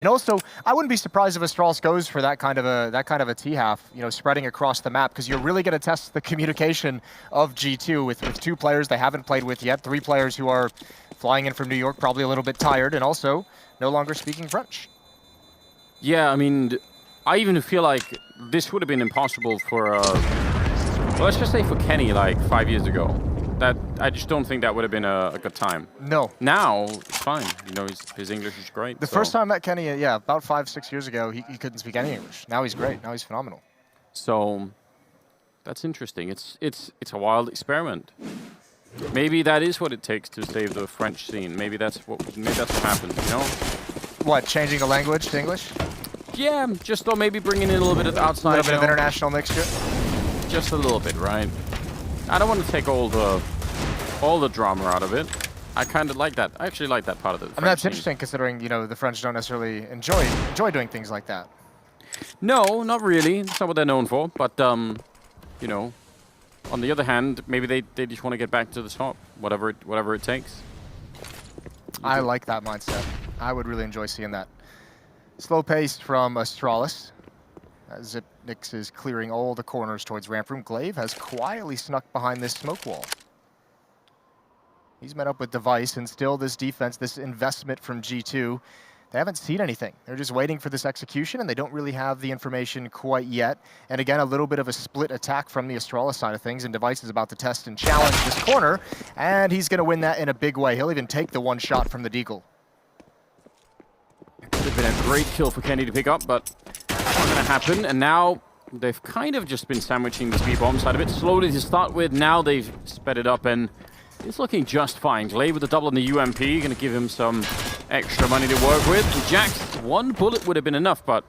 And also, I wouldn't be surprised if Astralis goes for that kind of a T half, you know, spreading across the map, because you're really going to test the communication of G2 with two players they haven't played with yet, 3 players who are flying in from New York, probably a little bit tired, and also no longer speaking French. Yeah, I mean, I even feel like this would have been impossible for, well, let's just say for Kenny like 5 years ago. That I just don't think that would have been a good time. No. Now, it's fine. You know, his English is great. The first time I met Kenny, yeah, about 5-6 years ago, he couldn't speak any English. Now he's great. Now he's phenomenal. So, that's interesting. It's a wild experiment. Maybe that is what it takes to save the French scene. Maybe that's what happens, you know? What, changing the language to English? Yeah, just or maybe bringing in a little bit of outside. A little bit of international mixture? Just a little bit, right? I don't want to take all the drama out of it. I kind of like that. I actually like that part of it. I mean, that's interesting considering, you know, the French don't necessarily enjoy doing things like that. No, not really. It's not what they're known for. But, you know, on the other hand, maybe they just want to get back to the top, whatever it takes. I like that mindset. I would really enjoy seeing that. Slow paced from Astralis. Zipnix is clearing all the corners towards ramp room. Glaive has quietly snuck behind this smoke wall. He's met up with Device, and still this defense, this investment from G2, they haven't seen anything. They're just waiting for this execution, and they don't really have the information quite yet. And again, a little bit of a split attack from the Astralis side of things, and Device is about to test and challenge this corner, and he's going to win that in a big way. He'll even take the one shot from the Deagle. Could have been a great kill for Kenny to pick up, but that's not going to happen. And now they've kind of just been sandwiching the speed bomb side of it slowly to start with. Now they've sped it up, and it's looking just fine. Glaive with the double on the UMP, going to give him some extra money to work with. And Jax, one bullet would have been enough, but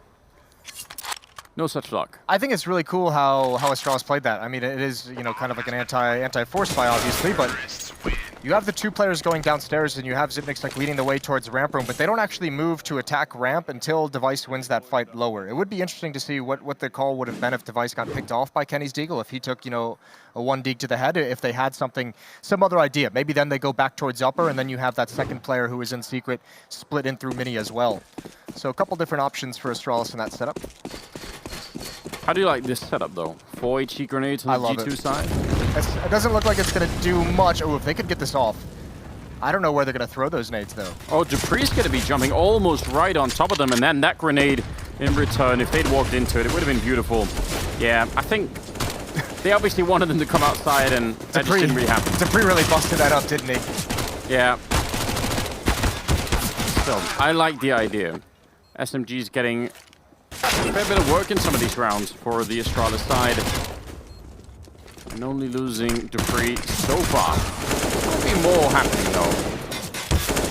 no such luck. I think it's really cool how Astralis played that. I mean, it is, you know, kind of like an anti-force buy, obviously, but you have the 2 players going downstairs, and you have Zipnix like leading the way towards ramp room, but they don't actually move to attack ramp until Device wins that fight lower. It would be interesting to see what the call would have been if Device got picked off by Kenny's Deagle, if he took, you know, a 1 deagle to the head, if they had some other idea. Maybe then they go back towards upper, and then you have that second player who is in secret split in through mini as well. So a couple different options for Astralis in that setup. How do you like this setup, though? 4 HE grenades on the G2 side? It doesn't look like it's going to do much. Oh, if they could get this off. I don't know where they're going to throw those nades, though. Oh, dupree's going to be jumping almost right on top of them, and then that grenade in return, if they'd walked into it, it would have been beautiful. Yeah, I think they obviously wanted them to come outside, and that just didn't really happen. Dupree really busted that up, didn't he? Yeah. So, I like the idea. SMG's getting a fair bit of work in some of these rounds for the Astralis side. And only losing Dupree so far. There'll be more happening though.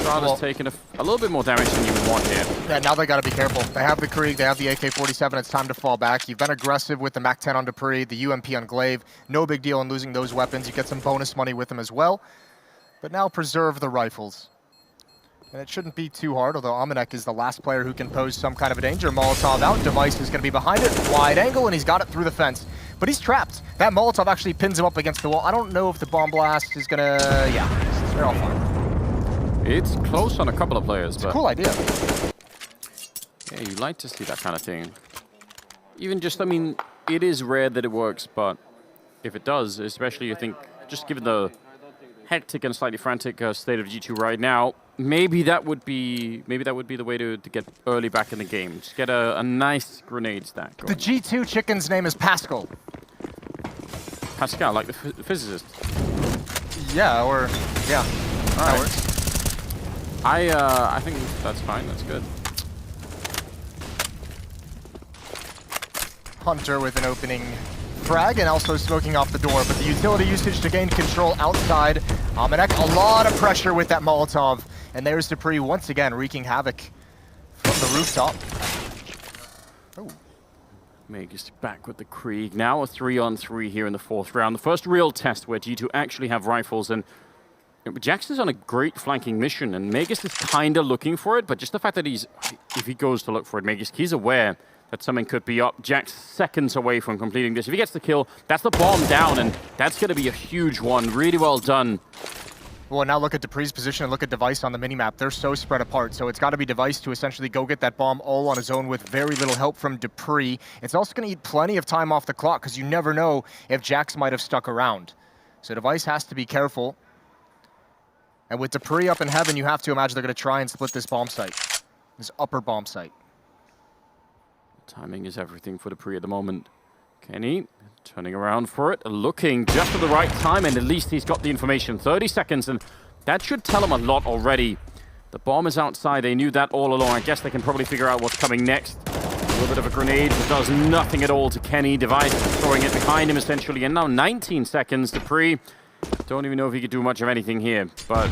Astralis taking a little bit more damage than you would want here. Yeah, now they gotta be careful. They have the Krieg, they have the AK-47, it's time to fall back. You've been aggressive with the MAC-10 on Dupree, the UMP on Glaive. No big deal in losing those weapons. You get some bonus money with them as well. But now preserve the rifles. And it shouldn't be too hard, although Amanek is the last player who can pose some kind of a danger. Molotov out, Device is going to be behind it, wide angle, and he's got it through the fence. But he's trapped. That Molotov actually pins him up against the wall. I don't know if the bomb blast is going to... Yeah, they're all fine. It's close on a couple of players, but... It's a cool idea. Yeah, you like to see that kind of thing. Even just, I mean, it is rare that it works, but if it does, especially, I think, just given the hectic and slightly frantic state of G2 right now, maybe that would be the way to get early back in the game. Just get a nice grenade stack going. The G2 chicken's name is Pascal. Pascal, like the physicist. Yeah, or yeah. All right. I think that's fine. That's good. Hunter with an opening frag and also smoking off the door, but the utility usage to gain control outside. Amanek, a lot of pressure with that Molotov. And there's Dupree once again wreaking havoc from the rooftop. Oh. Magus back with the Krieg. Now a 3-on-3 here in the 4th round. The first real test where G2 actually have rifles. And Jackson's on a great flanking mission, and Magus is kind of looking for it, but just the fact that if he goes to look for it, Magus, he's aware that something could be up. Jax seconds away from completing this. If he gets the kill, that's the bomb down, and that's going to be a huge one. Really well done Well, now look at Dupree's position and look at Device on the minimap. They're so spread apart, so it's got to be Device to essentially go get that bomb all on his own with very little help from Dupree. It's also going to eat plenty of time off the clock because you never know if Jax might have stuck around. So Device has to be careful. And with Dupree up in heaven, you have to imagine they're going to try and split this bomb site, this upper bomb site. Timing is everything for Dupree at the moment. Kenny turning around for it, looking just at the right time, and at least he's got the information. 30 seconds, and that should tell him a lot already. The bomb is outside. They knew that all along. I guess they can probably figure out what's coming next. A little bit of a grenade that does nothing at all to Kenny. Device throwing it behind him, essentially. And now 19 seconds. Dupree, don't even know if he could do much of anything here. But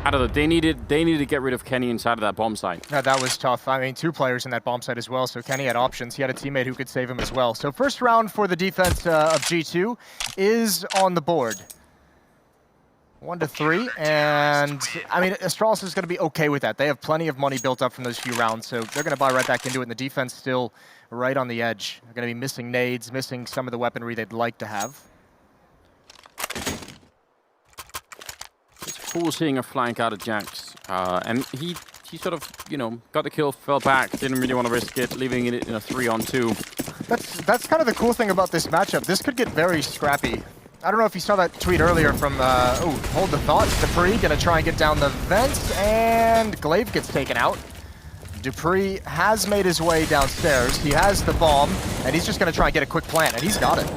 I don't know. They needed to get rid of Kenny inside of that bomb site. Yeah, that was tough. I mean, 2 players in that bomb site as well, so Kenny had options. He had a teammate who could save him as well. So first round for the defense of G2 is on the board. 1-3, and I mean, Astralis is going to be okay with that. They have plenty of money built up from those few rounds, so they're going to buy right back into it, and the defense still right on the edge. They're going to be missing nades, missing some of the weaponry they'd like to have. It's cool seeing a flank out of Jax, and he sort of, you know, got the kill, fell back, didn't really want to risk it, leaving it in a 3-on-2. That's kind of the cool thing about this matchup. This could get very scrappy. I don't know if you saw that tweet earlier from, hold the thought. Dupree gonna try and get down the vents, and Glaive gets taken out. Dupree has made his way downstairs. He has the bomb, and he's just gonna try and get a quick plant, and he's got it.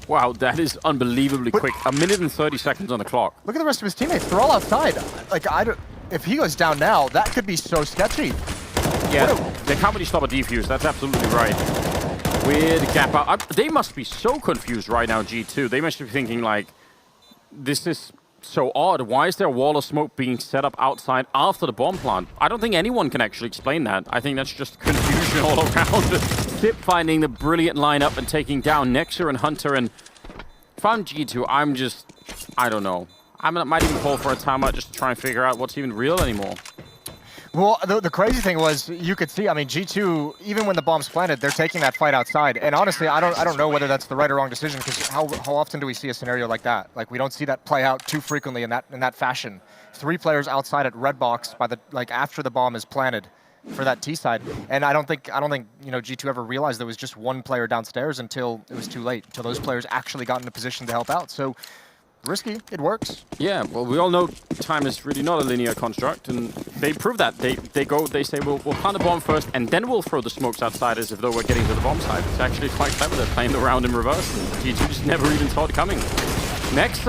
Wow, that is unbelievably quick. 1 minute and 30 seconds on the clock. Look at the rest of his teammates. They're all outside. Like, if he goes down now, that could be so sketchy. Yeah, they can't really stop a defuse. That's absolutely right. Weird gap out. They must be so confused right now, G2. They must be thinking, like, this is so odd. Why is there a wall of smoke being set up outside after the bomb plant? I don't think anyone can actually explain that. I think that's just confusion all around. Sip finding the brilliant lineup and taking down Nexer and Hunter. And if I'm G2, I don't know. I might even call for a timeout just to try and figure out what's even real anymore. Well, the crazy thing was, you could see, I mean, G2, even when the bomb's planted, they're taking that fight outside. And honestly, I don't know whether that's the right or wrong decision, because how often do we see a scenario like that? Like, we don't see that play out too frequently in that fashion. 3 players outside at red box after the bomb is planted for that T side. And I don't think you know, G2 ever realized there was just 1 player downstairs until it was too late, until those players actually got in a position to help out. So risky, it works. Yeah, well, we all know time is really not a linear construct, and they prove that. They say, we'll plant the bomb first, and then we'll throw the smokes outside as if though we're getting to the bomb side. It's actually quite clever. They're playing the round in reverse, and G2 just never even saw it coming. Next,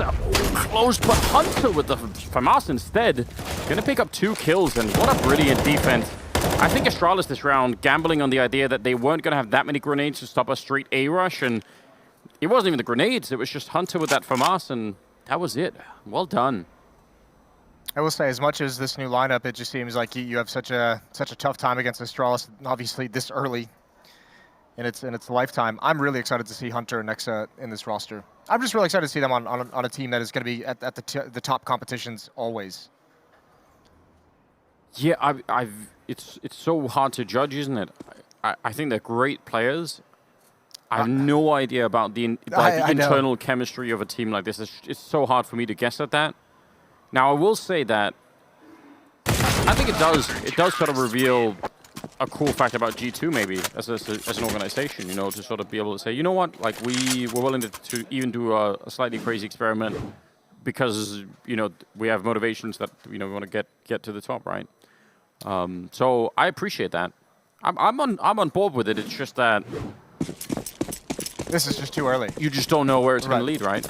close, but Hunter with the FAMAS instead. Gonna pick up 2 kills, and what a brilliant defense. I think Astralis this round, gambling on the idea that they weren't gonna have that many grenades to stop a straight A rush, and it wasn't even the grenades, it was just Hunter with that FAMAS, and that was it. Well done. I will say, as much as this new lineup, it just seems like you have such a tough time against Astralis, obviously this early in its lifetime. I'm really excited to see Hunter and Nexa in this roster. I'm just really excited to see them on a team that is going to be at the top competitions always. Yeah, it's so hard to judge, isn't it? I think they're great players. I have no idea about the internal chemistry of a team like this. It's so hard for me to guess at that. Now, I will say that I think it does sort of reveal a cool fact about G2 maybe as an organization, you know, to sort of be able to say, you know what, like we're willing to even do a slightly crazy experiment because, you know, we have motivations that, you know, we want to get to the top, right? So I appreciate that. I'm on board with it. It's just that this is just too early. You just don't know where it's going to lead, right?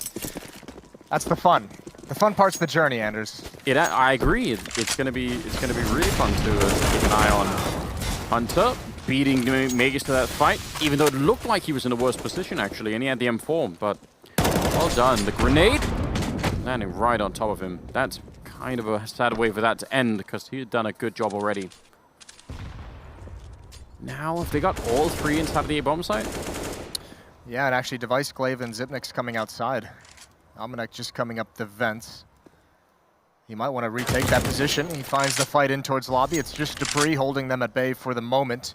That's the fun. The fun part's the journey, Anders. I agree. It's going to be really fun to keep an eye on. Hunter beating Magus to that fight, even though it looked like he was in a worse position actually, and he had the M4. But well done. The grenade landing right on top of him. That's kind of a sad way for that to end because he had done a good job already. Now, if they got all 3 inside the A-bomb site. Yeah, and actually Device, Glaive, and Zipnik's coming outside. Almanac just coming up the vents. He might want to retake that position. He finds the fight in towards lobby. It's just Dupree holding them at bay for the moment.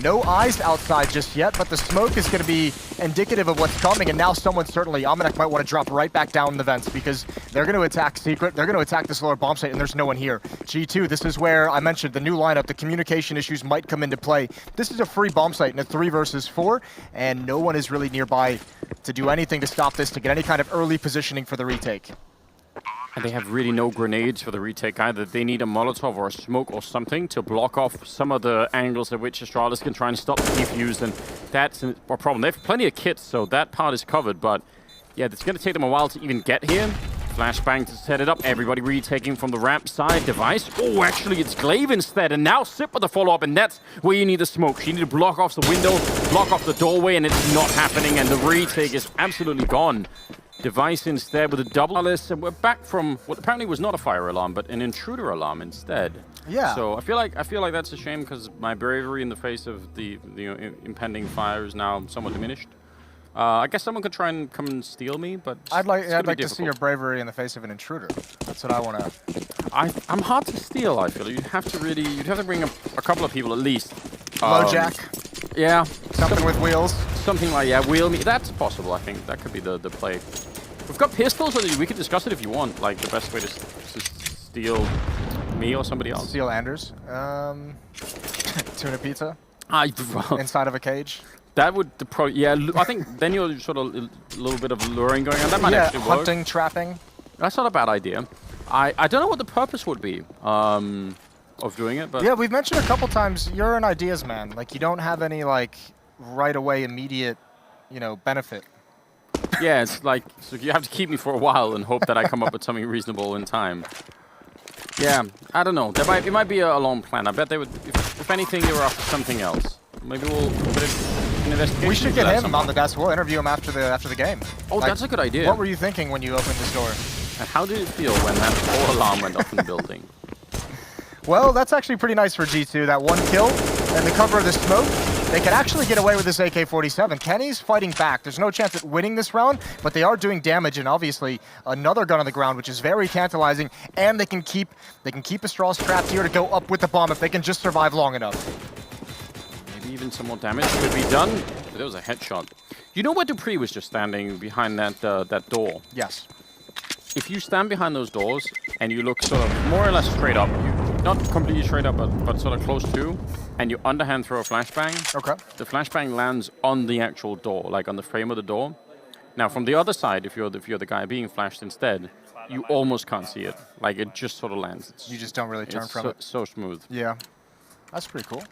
No eyes outside just yet, but the smoke is going to be indicative of what's coming, and now someone certainly, Almanac might want to drop right back down in the vents because they're going to attack Secret, they're going to attack this lower bomb site, and there's no one here. G2, this is where I mentioned the new lineup, the communication issues might come into play. This is a free bomb site in a 3 versus 4, and no one is really nearby to do anything to stop this, to get any kind of early positioning for the retake. And they have really no grenades for the retake either. They need a Molotov or a smoke or something to block off some of the angles at which Astralis can try and stop the defuse, and that's a problem. They have plenty of kits, so that part is covered, but yeah, it's going to take them a while to even get here. Flashbang to set it up. Everybody retaking from the ramp side. Device. Oh, actually, it's Glaive instead, and now Sip with the follow-up, and that's where you need the smoke. You need to block off the window, block off the doorway, and it's not happening, and the retake is absolutely gone. Device instead with a double Alice, and we're back from what apparently was not a fire alarm, but an intruder alarm instead. Yeah. So I feel like that's a shame because my bravery in the face of the impending fire is now somewhat diminished. I guess someone could try and come and steal me, but I'd like to see your bravery in the face of an intruder. That's what I want to. I'm hard to steal. I feel you'd have to bring a couple of people at least. LoJack. Yeah. Something with wheels. Something like, yeah, wheel me. That's possible, I think. That could be the play. We've got pistols, so we could discuss it if you want. Like, the best way to steal me or somebody else. Steal Anders. Tuna pizza. Well, inside of a cage. That would, yeah, I think then you're sort of a little bit of luring going on. That might actually work. Hunting, trapping. That's not a bad idea. I don't know what the purpose would be of doing it, but... Yeah, we've mentioned a couple times, you're an ideas man. Like, you don't have any, like, right away, immediate, benefit. Yeah, it's like, so you have to keep me for a while and hope that I come up with something reasonable in time. Yeah, I don't know. It might be a long plan. I bet they would, if anything, they were after something else. Maybe we'll put it in investigation. We should get him on the desk. We'll interview him after the game. Oh, like, that's a good idea. What were you thinking when you opened this door? And how did it feel when that whole alarm went off in the building? Well, that's actually pretty nice for G2. That one kill and the cover of the smoke. They can actually get away with this AK-47. Kenny's fighting back. There's no chance at winning this round, but they are doing damage, and obviously another gun on the ground, which is very tantalizing. And they can keep Astralis trapped here to go up with the bomb if they can just survive long enough. Maybe even some more damage could be done. But there was a headshot. You know where Dupree was just standing behind that door? Yes. If you stand behind those doors and you look sort of more or less straight up, not completely straight up, but sort of close to, and you underhand throw a flashbang, okay, the flashbang lands on the actual door, like on the frame of the door. Now, from the other side, if you're the guy being flashed instead, you almost can't see it. Like, it just sort of lands. You just don't really turn from it. So smooth. Yeah. That's pretty cool.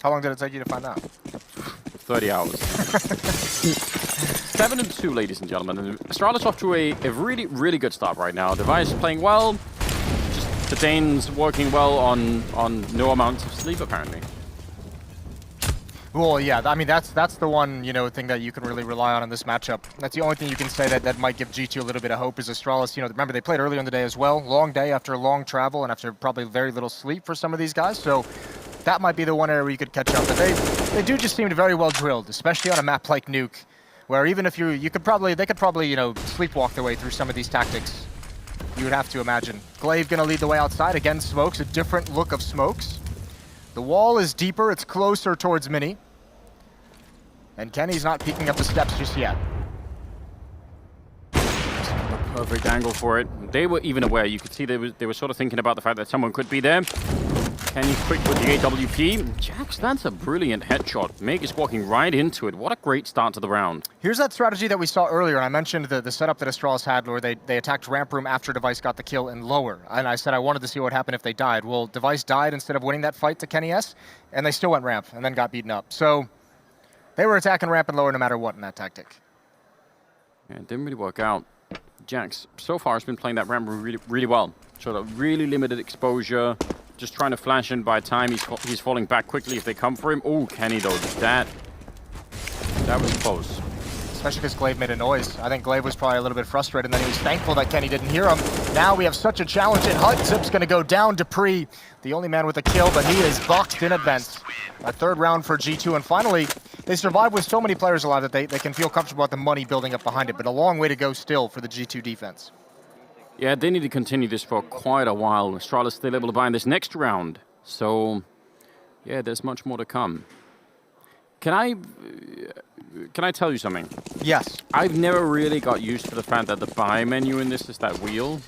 How long did it take you to find out? 30 hours. 7-2, ladies and gentlemen. And Astralis off to a really, really good start right now. Device playing well. Just the Danes working well on no amounts of sleep, apparently. Well, yeah, I mean, that's the one, thing that you can really rely on in this matchup. That's the only thing you can say that might give G2 a little bit of hope is Astralis. Remember, they played earlier in the day as well. Long day after a long travel and after probably very little sleep for some of these guys. So that might be the one area where you could catch up. But they do just seem very well drilled, especially on a map like Nuke, where even if they could probably, sleepwalk their way through some of these tactics. You would have to imagine. Glaive gonna lead the way outside. Again, smokes, a different look of smokes. The wall is deeper, it's closer towards Mini. And Kenny's not peeking up the steps just yet. Perfect angle for it. They were even aware. You could see they were sort of thinking about the fact that someone could be there. Kenny quick with the AWP. Jax, that's a brilliant headshot. Meg is walking right into it. What a great start to the round. Here's that strategy that we saw earlier, and I mentioned the setup that Astralis had where they attacked ramp room after Device got the kill in lower. And I said I wanted to see what happened if they died. Well, Device died instead of winning that fight to Kenny S, and they still went ramp and then got beaten up. So they were attacking ramp and lower no matter what in that tactic. Yeah, it didn't really work out. Jax, so far, has been playing that ramp really, really well. Sort of really limited exposure. Just trying to flash in by time. He's falling back quickly if they come for him. Oh, Kenny, though. That was close. Especially because Glaive made a noise. I think Glaive was probably a little bit frustrated, and then he was thankful that Kenny didn't hear him. Now we have such a challenge in Hut. Zip's going to go down. Dupree, the only man with a kill, but he is boxed in advance. A third round for G2, and finally, they survive with so many players alive that they can feel comfortable with the money building up behind it, but a long way to go still for the G2 defense. Yeah, they need to continue this for quite a while. Astralis still able to buy in this next round. So, yeah, there's much more to come. Can I tell you something? Yes. I've never really got used to the fact that the buy menu in this is that wheel.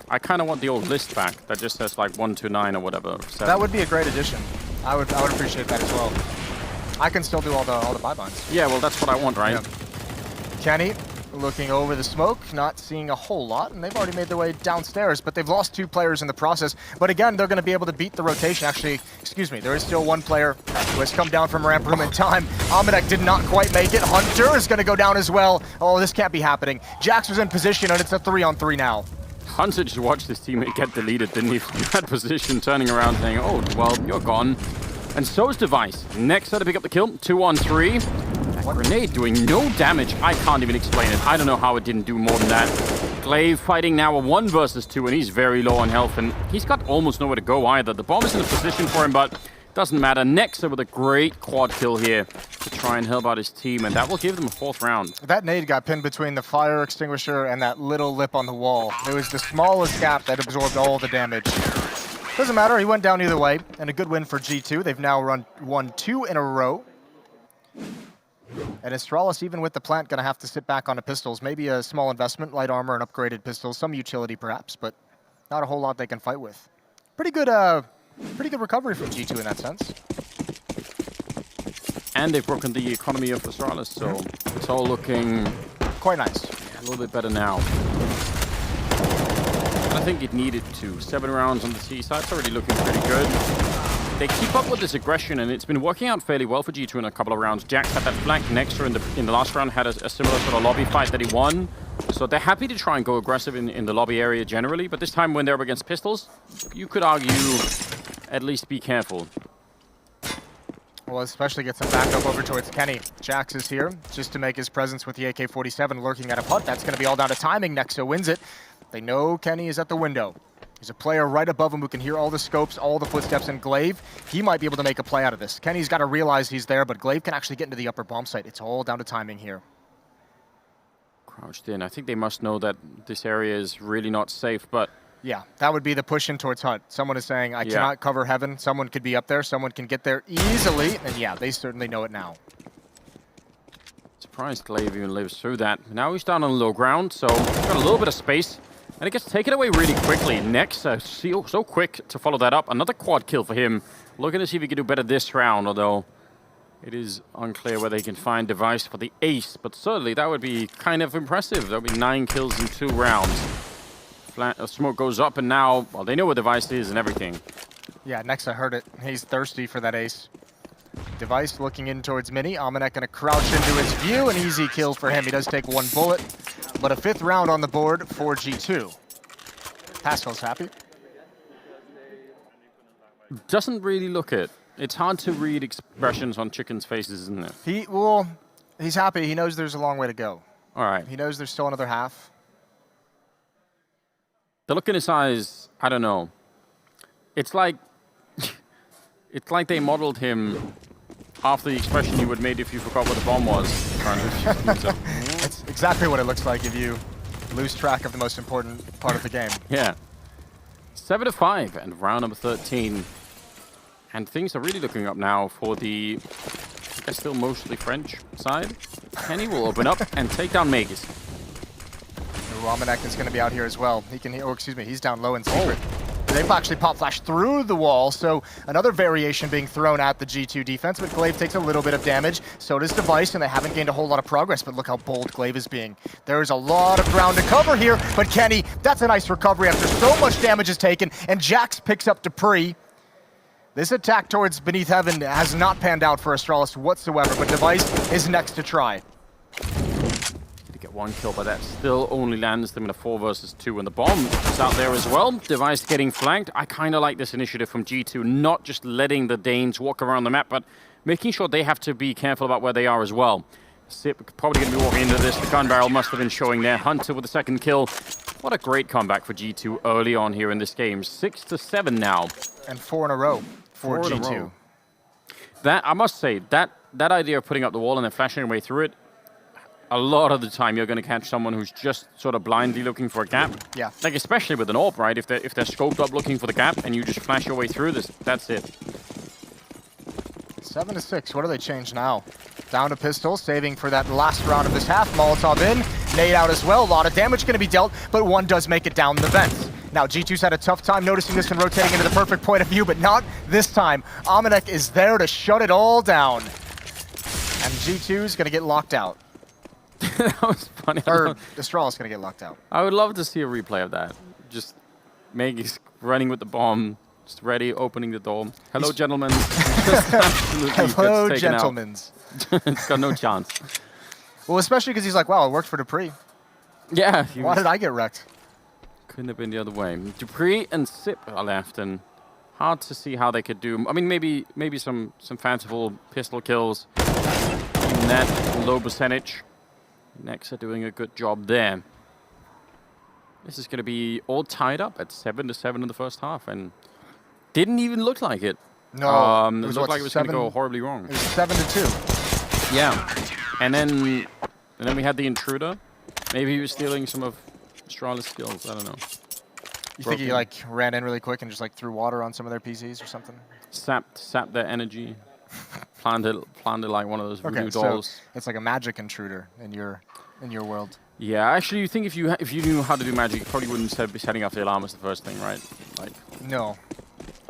I kind of want the old list back that just says like 1 to 9 or whatever. 7. That would be a great addition. I would appreciate that as well. I can still do all the buy binds. Yeah, well, that's what I want, right? Yeah. Kenny looking over the smoke, not seeing a whole lot, and they've already made their way downstairs, but they've lost 2 players in the process. But again, they're going to be able to beat the rotation. Actually, excuse me, there is still 1 player who has come down from ramp room in time. Amanek did not quite make it. Hunter is going to go down as well. Oh, this can't be happening. Jax was in position, and it's a 3-on-3 now. Hunter just watched his teammate get deleted, didn't he? From that position, turning around saying, oh, well, you're gone. And so is Device. Next to pick up the kill, 2-on-3. That grenade doing no damage. I can't even explain it. I don't know how it didn't do more than that. Glaive fighting now a 1 versus 2, and he's very low on health, and he's got almost nowhere to go either. The bomb is in a position for him, but doesn't matter. Nexa with a great quad kill here to try and help out his team, and that will give them a 4th round. That nade got pinned between the fire extinguisher and that little lip on the wall. It was the smallest gap that absorbed all the damage. Doesn't matter, he went down either way, and a good win for G2. They've now won 2 in a row. And Astralis, even with the plant, going to have to sit back on the pistols. Maybe a small investment, light armor and upgraded pistols, some utility perhaps, but not a whole lot they can fight with. Pretty good recovery from G2 in that sense. And they've broken the economy of Astralis, so it's all looking quite nice. A little bit better now. I think it needed to. 7 rounds on the C side, it's already looking pretty good. They keep up with this aggression, and it's been working out fairly well for G2 in a couple of rounds. Jax had that flank. Nexter in the last round had a similar sort of lobby fight that he won. So they're happy to try and go aggressive in the lobby area generally, but this time when they're up against pistols, you could argue at least be careful. Well, especially get some backup over towards Kenny. Jax is here just to make his presence with the AK-47 lurking at a putt. That's going to be all down to timing. Nexo wins it. They know Kenny is at the window. There's a player right above him who can hear all the scopes, all the footsteps, and Glaive, he might be able to make a play out of this. Kenny's got to realize he's there, but Glaive can actually get into the upper bomb site. It's all down to timing here. Crouched in. I think they must know that this area is really not safe, but... Yeah, that would be the push in towards Hut. Someone is saying, I cannot cover heaven. Someone could be up there. Someone can get there easily. And yeah, they certainly know it now. Surprised Glaive even lives through that. Now he's down on low ground, so he's got a little bit of space. And it gets taken away really quickly. Next, so quick to follow that up. Another quad kill for him. Looking to see if he can do better this round, although it is unclear whether he can find Device for the ace. But certainly that would be kind of impressive. That would be 9 kills in 2 rounds. Smoke goes up, and now, well, they know where Device is and everything. Yeah, Nexa heard it. He's thirsty for that ace. Device looking in towards Mini. Amanek going to crouch into his view. An easy kill for him. He does take 1 bullet, but a 5th round on the board for G2. Pascal's happy. Doesn't really look it. It's hard to read expressions on chickens' faces, isn't it? He's happy. He knows there's a long way to go. All right. He knows there's still another half. The look in his eyes, I don't know. It's like they modeled him after the expression you would have made if you forgot what the bomb was. It's exactly what it looks like if you lose track of the most important part of the game. Yeah. 7-5 and round number 13. And things are really looking up now for the, I guess, still mostly French side. Kenny will open up and take down Magus. Amanek is going to be out here as well. He can, he's down low in secret. They've actually pop flashed through the wall, so another variation being thrown at the G2 defense, but Glaive takes a little bit of damage. So does Device, and they haven't gained a whole lot of progress, but look how bold Glaive is being. There is a lot of ground to cover here, but Kenny, that's a nice recovery after so much damage is taken, and Jax picks up Dupree. This attack towards Beneath Heaven has not panned out for Astralis whatsoever, but Device is next to try. Get 1 kill, but that still only lands them in a 4 versus 2, and the bomb is out there as well. Device getting flanked. I kind of like this initiative from G2, not just letting the Danes walk around the map, but making sure they have to be careful about where they are as well. Sip probably going to be walking into this. The gun barrel must have been showing there. Hunter with the 2nd kill. What a great comeback for G2 early on here in this game. 6-7 now. And 4 in a row for G2. That, I must say, that idea of putting up the wall and then flashing away through it, a lot of the time you're going to catch someone who's just sort of blindly looking for a gap. Yeah. Like especially with an AWP, right? If they're scoped up looking for the gap and you just flash your way through this, that's it. 7-6. What do they change now? Down to pistol, saving for that last round of this half. Molotov in, nade out as well. A lot of damage going to be dealt, but one does make it down the vents. Now, G2's had a tough time noticing this and rotating into the perfect point of view, but not this time. Amanek is there to shut it all down. And G2's going to get locked out. That was funny. Or Astralis going to get locked out. I would love to see a replay of that. Just Meg running with the bomb, just ready, opening the door. Hello, gentlemen. Hello, gentlemen. It's got no chance. Well, especially because he's like, wow, it worked for Dupree. Yeah. Why did I get wrecked? Couldn't have been the other way. Dupree and Sip are left, and hard to see how they could do. I mean, maybe some fanciful pistol kills. Even that low percentage. Next are doing a good job there. This is going to be all tied up at 7-7 in the first half, and didn't even look like it. No, it looked like it was going to go horribly wrong. It was 7-2. Yeah, and then we had the intruder. Maybe he was stealing some of Astralis' skills. I don't know. You think he like ran in really quick and just like threw water on some of their PCs or something? Sapped their energy. Planted like one of those voodoo dolls. So it's like a magic intruder in your world. Yeah, actually, you think if you knew how to do magic, you probably wouldn't be setting off the alarm as the first thing, right? Like. No.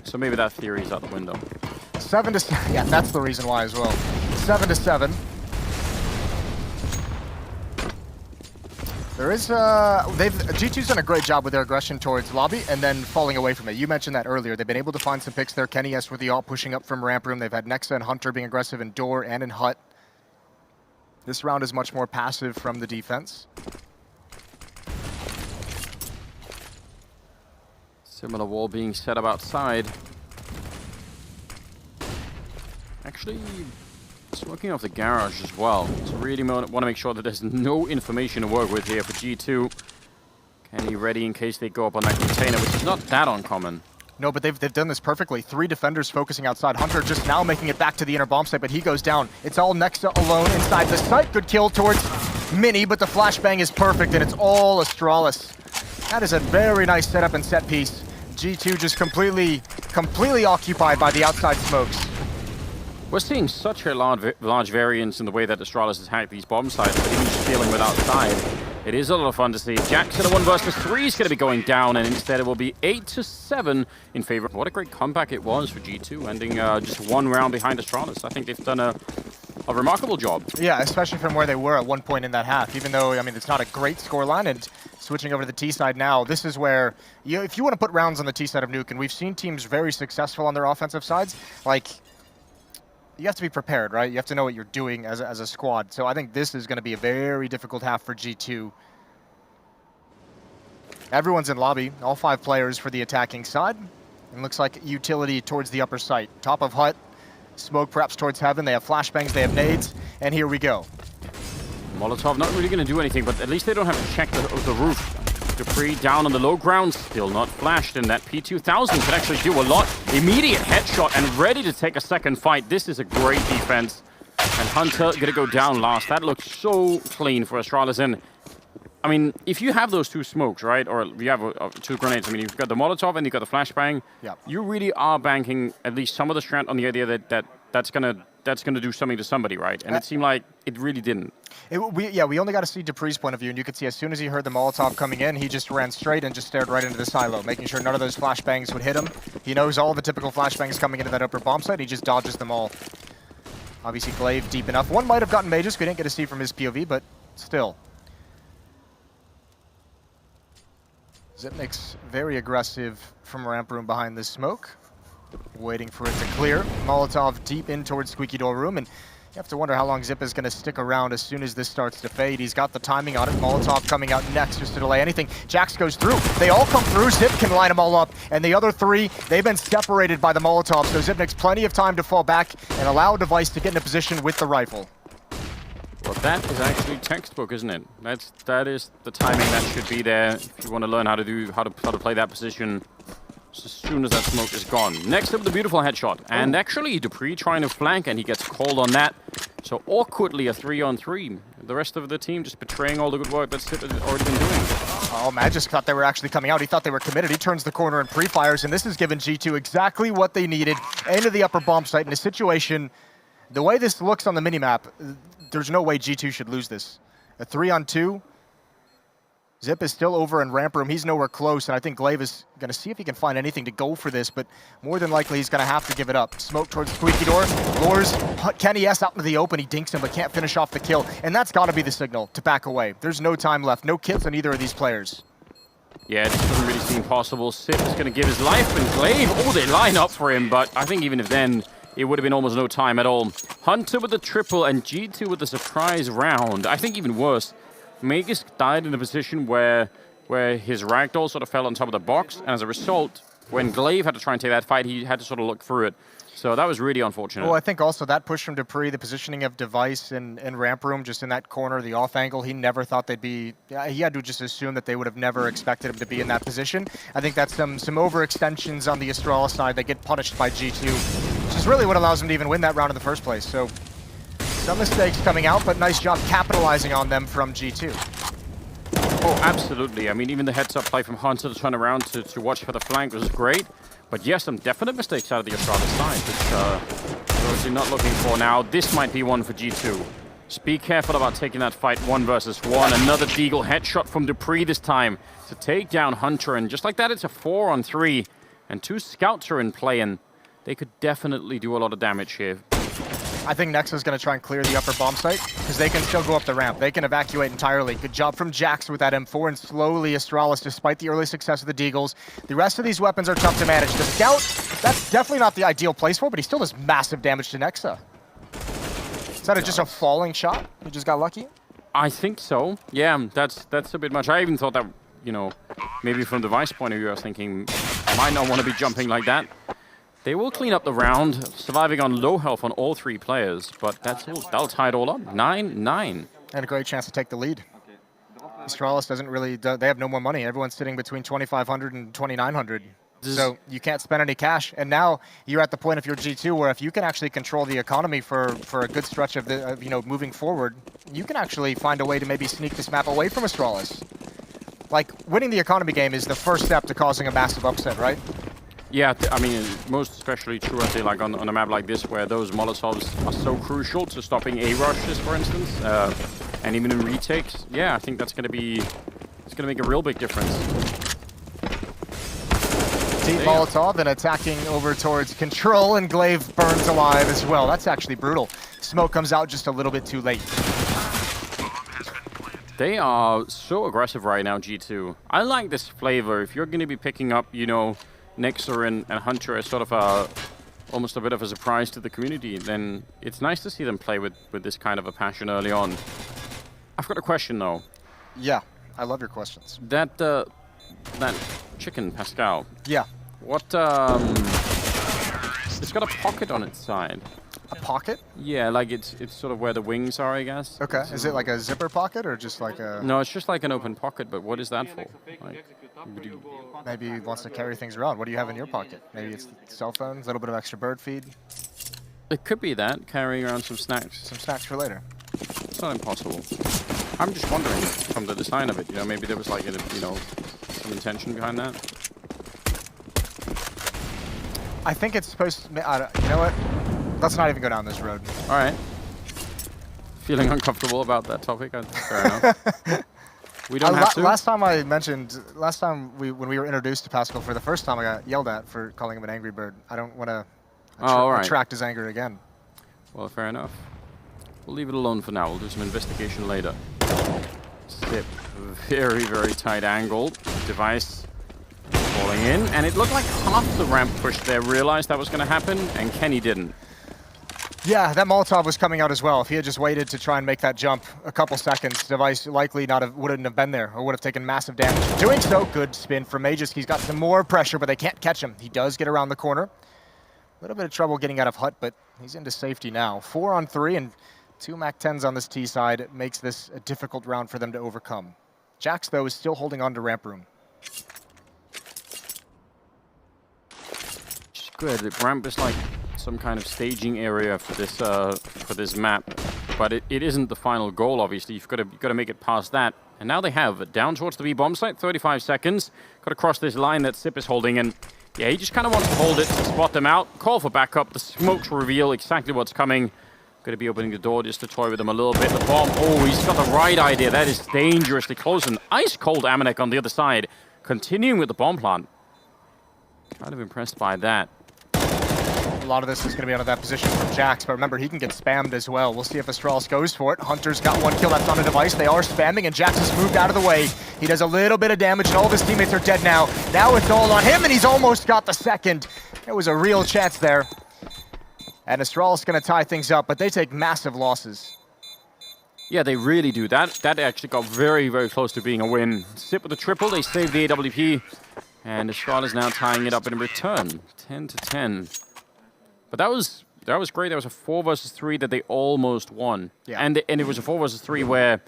So maybe that theory is out the window. 7-7. Yeah, that's the reason why as well. 7-7. There is G2's done a great job with their aggression towards lobby and then falling away from it. You mentioned that earlier. They've been able to find some picks there. Kenny S with the ult pushing up from ramp room. They've had Nexa and Hunter being aggressive in door and in hut. This round is much more passive from the defense. Similar wall being set up outside. Actually, smoking off the garage as well. So really want to make sure that there's no information to work with here for G2. Kenny ready in case they go up on that container, which is not that uncommon. No, but they've done this perfectly. 3 defenders focusing outside. Hunter just now making it back to the inner bomb site, but he goes down. It's all Nexa alone inside the site. Good kill towards Mini, but the flashbang is perfect, and it's all Astralis. That is a very nice setup and set piece. G2 just completely occupied by the outside smokes. We're seeing such a large variance in the way that Astralis has hacked these bomb sites, but even just dealing with outside. It is a lot of fun to see. Jackson, a 1 versus 3 is going to be going down, and instead it will be 8-7 in favor. What a great comeback it was for G2, ending just 1 round behind Astralis. I think they've done a remarkable job. Yeah, especially from where they were at one point in that half, even though, I mean, it's not a great scoreline, and switching over to the T side now, this is where, if you want to put rounds on the T side of Nuke, and we've seen teams very successful on their offensive sides, like, you have to be prepared, right? You have to know what you're doing as a squad. So I think this is going to be a very difficult half for G2. Everyone's in lobby, all 5 players for the attacking side. And looks like utility towards the upper site. Top of hut, smoke perhaps towards heaven. They have flashbangs, they have nades, and here we go. Molotov not really going to do anything, but at least they don't have to check the roof. Dupree down on the low ground, still not flashed, and that P2000 could actually do a lot. Immediate headshot and ready to take a second fight. This is a great defense. And Hunter gonna go down last. That looks so clean for Astralis. And I mean, if you have those 2 smokes, right, or you have 2 grenades, I mean, you've got the Molotov and you've got the flashbang. Yep. You really are banking at least some of the strength on the idea that that's gonna do something to somebody, right? And it seemed like it really didn't. We only got to see Dupree's point of view, and you could see as soon as he heard the Molotov coming in, he just ran straight and just stared right into the silo, making sure none of those flashbangs would hit him. He knows all the typical flashbangs coming into that upper bomb site, he just dodges them all. Obviously, Glaive deep enough. One might have gotten Magus, we didn't get to see from his POV, but still. Zipnik's very aggressive from ramp room behind this smoke. Waiting for it to clear. Molotov deep in towards Squeaky Door Room, and you have to wonder how long Zip is going to stick around as soon as this starts to fade. He's got the timing on it. Molotov coming out next just to delay anything. Jax goes through. They all come through. Zip can line them all up, and the other 3, they've been separated by the Molotov, so Zipnik's plenty of time to fall back and allow Device to get in a position with the rifle. Well, that is actually textbook, isn't it? That is the timing that should be there if you want to learn how to play that position. As soon as that smoke is gone. Next up, the beautiful headshot. And actually, Dupree trying to flank, and he gets called on that. So awkwardly, a 3-on-3. The rest of the team just betraying all the good work that Sip has already been doing. Oh, Matt just thought they were actually coming out. He thought they were committed. He turns the corner and pre-fires, and this has given G2 exactly what they needed into the upper bomb site in a situation The way this looks on the minimap, there's no way G2 should lose this. A 3-on-2. Zip is still over in ramp room. He's nowhere close, and I think Glaive is going to see if he can find anything to go for this, but more than likely he's going to have to give it up. Smoke towards Squeaky Door. Lures Kenny S out into the open. He dinks him, but can't finish off the kill. And that's got to be the signal to back away. There's no time left. No kills on either of these players. Yeah, it just doesn't really seem possible. Sip is going to give his life, and Glaive, they line up for him, but I think even if then, it would have been almost no time at all. Hunter with the triple, and G2 with the surprise round. I think even worse, Magus died in a position where his ragdoll sort of fell on top of the box, and as a result, when Glaive had to try and take that fight, he had to sort of look through it. So that was really unfortunate. Well, I think also that push from Dupree, the positioning of Device in ramp room, just in that corner, the off angle, he never thought they'd be, he had to just assume that they would have never expected him to be in that position. I think that's some overextensions on the Astralis side that get punished by G2, which is really what allows them to even win that round in the first place. So some mistakes coming out, but nice job capitalizing on them from G2. Oh, absolutely. I mean, even the heads-up play from Hunter to turn around to watch for the flank was great. But yes, some definite mistakes out of the Astralis side, which we're obviously not looking for now. This might be one for G2. Just be careful about taking that fight 1 versus 1. Another Deagle headshot from Dupree this time to take down Hunter. And just like that, it's a 4-on-3. And 2 scouts are in play, and they could definitely do a lot of damage here. I think Nexa's going to try and clear the upper bomb site, because they can still go up the ramp. They can evacuate entirely. Good job from Jax with that M4, and slowly Astralis, despite the early success of the Deagles. The rest of these weapons are tough to manage. The Scout, that's definitely not the ideal place for, but he still does massive damage to Nexa. Is that just a falling shot? He just got lucky? I think so. Yeah, that's a bit much. I even thought that, you know, maybe from the Device point of view, I was thinking, I might not want to be jumping like that. They will clean up the round, surviving on low health on all 3 players, but that'll tie it all up. 9-9. And a great chance to take the lead. Astralis doesn't really, they have no more money. Everyone's sitting between 2,500 and 2,900. So you can't spend any cash. And now you're at the point if you're G2 where if you can actually control the economy for a good stretch of the, you know, moving forward, you can actually find a way to maybe sneak this map away from Astralis. Like, winning the economy game is the first step to causing a massive upset, right? Yeah, I mean, most especially true, I think, like on a map like this, where those Molotovs are so crucial to stopping A-rushes, for instance, and even in retakes. Yeah, I think that's going to be, it's going to make a real big difference. Deep Molotov and attacking over towards Control, and Glaive burns alive as well. That's actually brutal. Smoke comes out just a little bit too late. They are so aggressive right now, G2. I like this flavor. If you're going to be picking up, you know, Nexa and Hunter as sort of almost a bit of a surprise to the community, then it's nice to see them play with this kind of a passion early on. I've got a question though. Yeah, I love your questions. That chicken, Pascal. Yeah. What, it's got a pocket on its side. A pocket? Yeah, like it's sort of where the wings are, I guess. Okay, is it like a zipper pocket or just like a... No, it's just like an open pocket, but what is that for? Like, maybe he wants to carry things around. What do you have in your pocket? Maybe it's cell phones, a little bit of extra bird feed. It could be that, carrying around some snacks. Some snacks for later. It's not impossible. I'm just wondering from the design of it, you know, maybe there was like, you know, some intention behind that. I think it's supposed to, you know what? Let's not even go down this road. All right. Feeling uncomfortable about that topic? Fair enough. We don't have to. Last time I mentioned, when we were introduced to Pascal for the first time, I got yelled at for calling him an angry bird. I don't want to attract his anger again. Well, fair enough. We'll leave it alone for now. We'll do some investigation later. Sip. Very, very tight angle. Device falling in. And it looked like half the ramp push there realized that was going to happen, and Kenny didn't. Yeah, that Molotov was coming out as well. If he had just waited to try and make that jump a couple seconds, Device likely wouldn't have been there or would have taken massive damage. Doing so, good spin from Magus. He's got some more pressure, but they can't catch him. He does get around the corner. A little bit of trouble getting out of hut, but he's into safety now. 4-on-3 and 2 MAC-10s on this T side. It makes this a difficult round for them to overcome. Jax, though, is still holding on to ramp room. Good. The ramp is like some kind of staging area for this map, but it isn't the final goal. Obviously, you've got to make it past that. And now they have down towards the B bomb site. 35 seconds. Got to cross this line that Sip is holding, and yeah, he just kind of wants to hold it to spot them out. Call for backup. The smokes reveal exactly what's coming. Going to be opening the door just to toy with them a little bit. The bomb, oh, he's got the right idea. That is dangerously close. And ice-cold Amanek on the other side, continuing with the bomb plant. Kind of impressed by that. A lot of this is going to be out of that position from Jax, but remember, he can get spammed as well. We'll see if Astralis goes for it. Hunter's got one kill left on the device. They are spamming, and Jax has moved out of the way. He does a little bit of damage, and all of his teammates are dead now. Now it's all on him, and he's almost got the second. It was a real chance there. And Astralis going to tie things up, but they take massive losses. Yeah, they really do. That actually got very, very close to being a win. Sip with the triple, they save the AWP, and Astralis now tying it up in return, 10-10. But that was great. That was a 4 versus 3 that they almost won. Yeah. And it was a 4 versus 3 where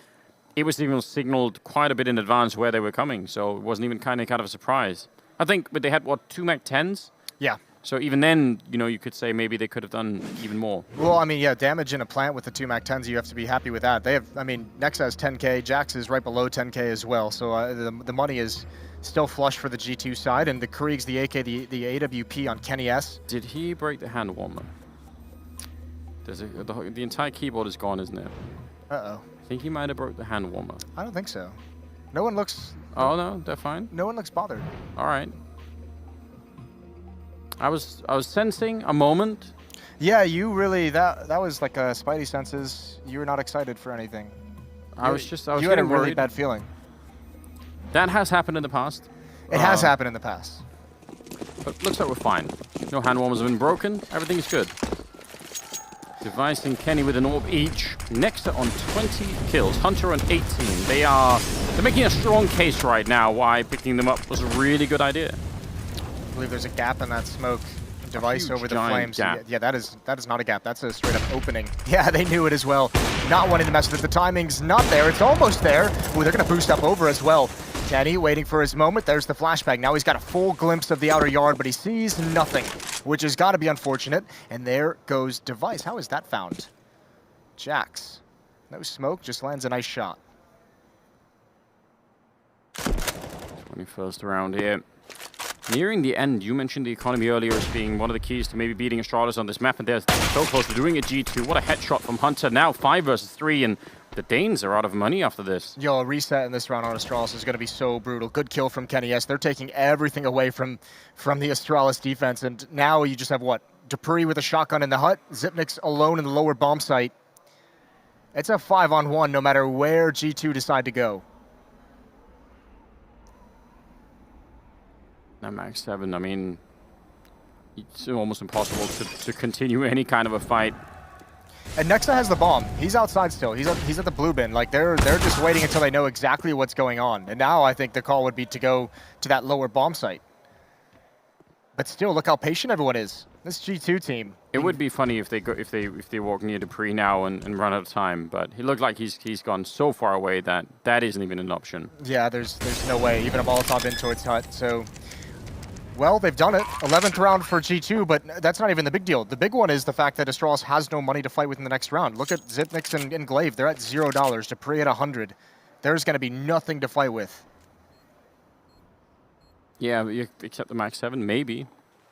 it was even signaled quite a bit in advance where they were coming, so it wasn't even kind of a surprise. I think, but they had, what, 2 Mac 10s? Yeah. So even then, you know, you could say maybe they could have done even more. Well, I mean, yeah, damage in a plant with the 2 Mac 10s, you have to be happy with that. They have, I mean, Nexa has 10K, Jax is right below 10K as well, so the money is still flush for the G2 side, and the Kriegs, the AK, the AWP on Kenny S. Did he break the hand warmer? The entire keyboard is gone, isn't it? Uh-oh. I think he might have broke the hand warmer. I don't think so. No one looks... Oh, no, they're fine? No one looks bothered. All right. I was sensing a moment. Yeah, you really, that was like a Spidey senses. You were not excited for anything. I was you had a really worried. bad feeling. That has happened in the past. It has happened in the past. But looks like we're fine. No hand warmers have been broken. Everything's good. Device and Kenny with an orb each. Nexa on 20 kills. Hunter on 18. They're making a strong case right now why picking them up was a really good idea. I believe there's a gap in that smoke. Device over the flames. Gap. Yeah, that is not a gap. That's a straight up opening. Yeah, they knew it as well. Not wanting to mess with it. The timing's not there. It's almost there. Ooh, they're going to boost up over as well. Kenny waiting for his moment. There's the flashbang. Now he's got a full glimpse of the outer yard, but he sees nothing, which has got to be unfortunate. And there goes Device. How is that found? Jax. No smoke, just lands a nice shot. 21st round here. Nearing the end, you mentioned the economy earlier as being one of the keys to maybe beating Astralis on this map, and they're so close to doing a G2. What a headshot from Hunter. Now 5 versus 3, and the Danes are out of money after this. Yo, a reset in this round on Astralis is going to be so brutal. Good kill from Kenny S. They're taking everything away from the Astralis defense, and now you just have, what, Dupree with a shotgun in the hut, Zipnik's alone in the lower bomb site. It's a 5-on-1 no matter where G2 decide to go. Now Max 7, I mean, it's almost impossible to continue any kind of a fight. And Nexa has the bomb. He's outside still. He's at the blue bin. Like they're just waiting until they know exactly what's going on. And now I think the call would be to go to that lower bomb site. But still, look how patient everyone is. This G2 team. It would be funny if they walk near Dupree now and run out of time. But he looked like he's gone so far away that isn't even an option. Yeah, there's no way. Even a Molotov in towards hut. So. Well, they've done it. 11th round for G2, but that's not even the big deal. The big one is the fact that Astralis has no money to fight with in the next round. Look at Zipnix and Glaive. They're at $0. Dupree at 100. There's going to be nothing to fight with. Yeah, except the Max 7, maybe.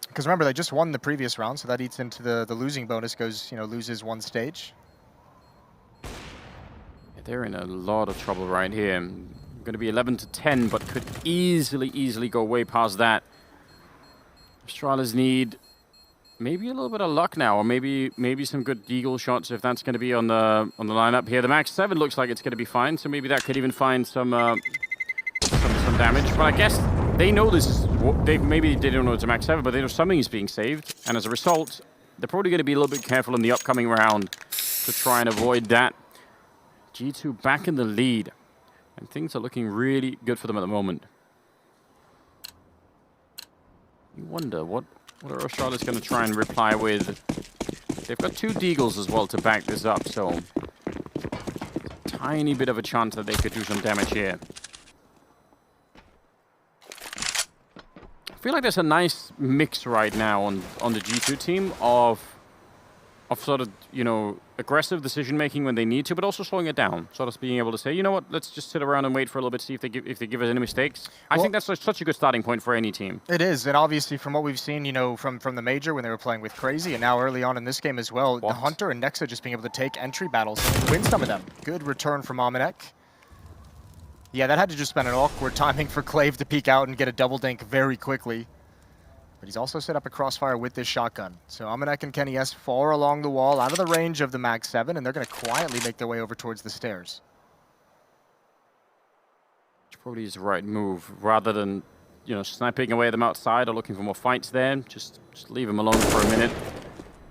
Because remember, they just won the previous round, so that eats into the losing bonus, goes, loses one stage. Yeah, they're in a lot of trouble right here. Going to be 11-10, but could easily go way past that. Astralis need maybe a little bit of luck now, or maybe some good deagle shots if that's going to be on the lineup here. The Max 7 looks like it's going to be fine, so maybe that could even find some damage. But I guess they know this is maybe they don't know it's a Max 7, but they know something is being saved, and as a result, they're probably going to be a little bit careful in the upcoming round to try and avoid that. G2 back in the lead, and things are looking really good for them at the moment. You wonder, what are Astralis going to try and reply with? They've got 2 deagles as well to back this up, so tiny bit of a chance that they could do some damage here. I feel like there's a nice mix right now on the G2 team of sort of, you know, aggressive decision-making when they need to, but also slowing it down. Sort of being able to say, you know what, let's just sit around and wait for a little bit, see if they give us any mistakes. I think that's such a good starting point for any team. It is, and obviously from what we've seen, you know, from the Major when they were playing with Crazy, and now early on in this game as well, the Hunter and Nexa just being able to take entry battles and win some of them. Good return from Amanek. Yeah, that had to just been an awkward timing for Clave to peek out and get a double dink very quickly. But he's also set up a crossfire with this shotgun. So Amanek and Kenny S far along the wall, out of the range of the Mag 7, and they're going to quietly make their way over towards the stairs. Which probably is the right move, rather than, you know, sniping away at them outside or looking for more fights there. Just leave him alone for a minute.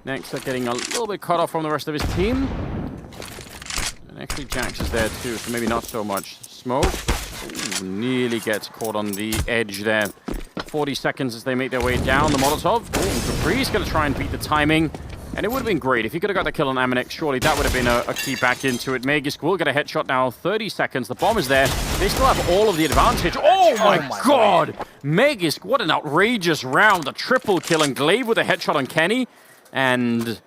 Next, they're getting a little bit cut off from the rest of his team. And actually Jax is there too, so maybe not so much. Smoke. Ooh, nearly gets caught on the edge there. 40 seconds as they make their way down. The Molotov. Ooh, Dupree's going to try and beat the timing. And it would have been great. If he could have got the kill on Amanek, surely that would have been a key back into it. Magisk will get a headshot now. 30 seconds. The bomb is there. They still have all of the advantage. Oh my god! Magisk, what an outrageous round. A triple kill, and Glaive with a headshot on Kenny. And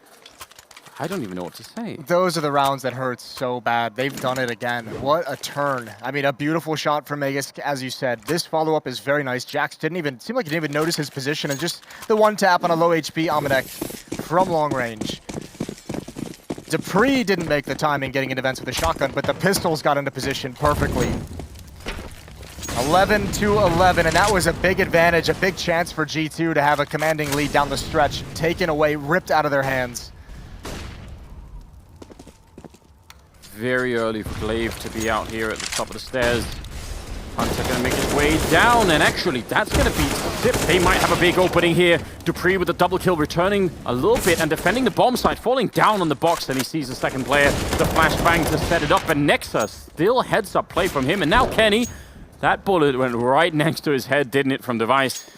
I don't even know what to say. Those are the rounds that hurt so bad. They've done it again. What a turn. I mean, a beautiful shot from Magisk, as you said. This follow-up is very nice. Jax seemed like he didn't even notice his position, and just the one tap on a low HP Amanek from long range. Dupree didn't make the timing getting into vents with a shotgun, but the pistols got into position perfectly. 11-11, and that was a big advantage, a big chance for G2 to have a commanding lead down the stretch, taken away, ripped out of their hands. Very early for Glaive to be out here at the top of the stairs. Hunter going to make his way down, and actually that's going to beat Zip. They might have a big opening here. Dupree with the double kill, returning a little bit and defending the bomb site, falling down on the box. Then he sees the second player, the flashbang to set it up, and Nexa still heads up play from him. And now Kenny, that bullet went right next to his head, didn't it, from Device?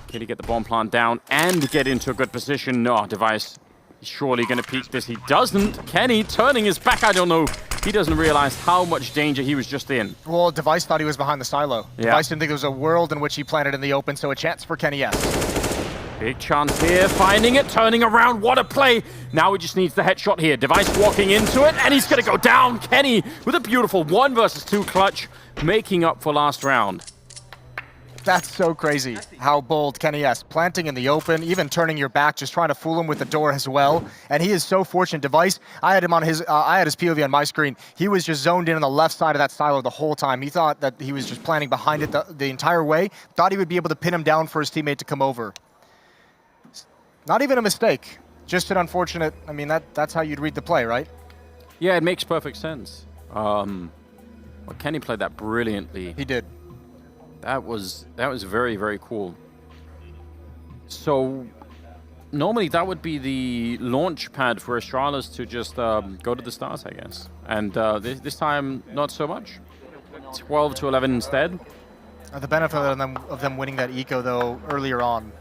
Can he get the bomb plant down and get into a good position? No, Device. He's surely going to peek this. He doesn't. Kenny turning his back. I don't know. He doesn't realize how much danger he was just in. Well, Device thought he was behind the silo. Yeah. Device didn't think there was a world in which he planted in the open, so a chance for Kenny S. Big chance here. Finding it, turning around. What a play. Now he just needs the headshot here. Device walking into it, and he's going to go down. Kenny with a beautiful 1 versus 2 clutch, making up for last round. That's so crazy how bold Kenny S. Planting in the open, even turning your back, just trying to fool him with the door as well. And he is so fortunate. Device, I had him on his, I had his POV on my screen. He was just zoned in on the left side of that silo the whole time. He thought that he was just planning behind it the entire way. Thought he would be able to pin him down for his teammate to come over. Not even a mistake. Just an unfortunate, I mean, that's how you'd read the play, right? Yeah, it makes perfect sense. Well, Kenny played that brilliantly. He did. That was very, very cool. So normally that would be the launch pad for Astralis to just go to the stars, I guess. And this time, not so much. 12-11 instead. The benefit of them winning that eco, though, earlier on,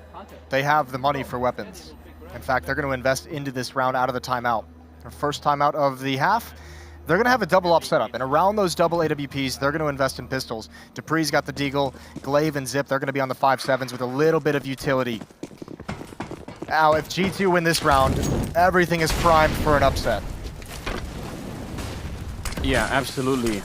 they have the money for weapons. In fact, they're going to invest into this round out of the timeout. Their first timeout of the half. They're going to have a double up setup, and around those double AWPs, they're going to invest in pistols. Dupree's got the Deagle, Glaive and Zip, they're going to be on the 5.7s with a little bit of utility. Now, if G2 win this round, everything is primed for an upset. Yeah, absolutely.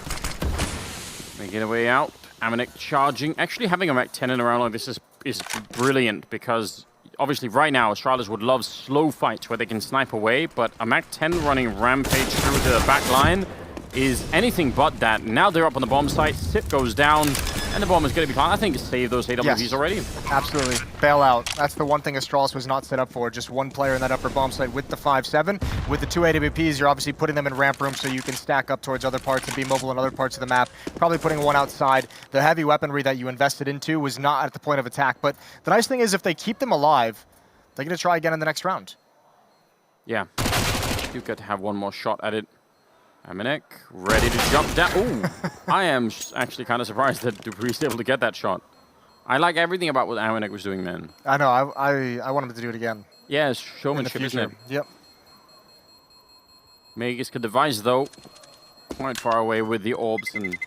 Making their way out. Amanek charging. Actually, having a Mac 10 in a round like this is brilliant, because obviously right now Astralis would love slow fights where they can snipe away, but a Mac 10 running rampage through the back line is anything but that. Now they're up on the bomb site, Sip goes down, and the bomb is going to be fine. I think save those AWPs already. Absolutely. Bail out. That's the one thing Astralis was not set up for. Just one player in that upper bomb site with the 5.7. With the 2 AWPs, you're obviously putting them in ramp room so you can stack up towards other parts and be mobile in other parts of the map. Probably putting one outside. The heavy weaponry that you invested into was not at the point of attack. But the nice thing is if they keep them alive, they're going to try again in the next round. Yeah. You get to have one more shot at it. Amanek ready to jump down. Ooh, I am actually kind of surprised that Dupree's able to get that shot. I like everything about what Amanek was doing then. I know. I want him to do it again. Yeah, it's showmanship, isn't it? Yep. Magisk Device, though, quite far away with the orbs and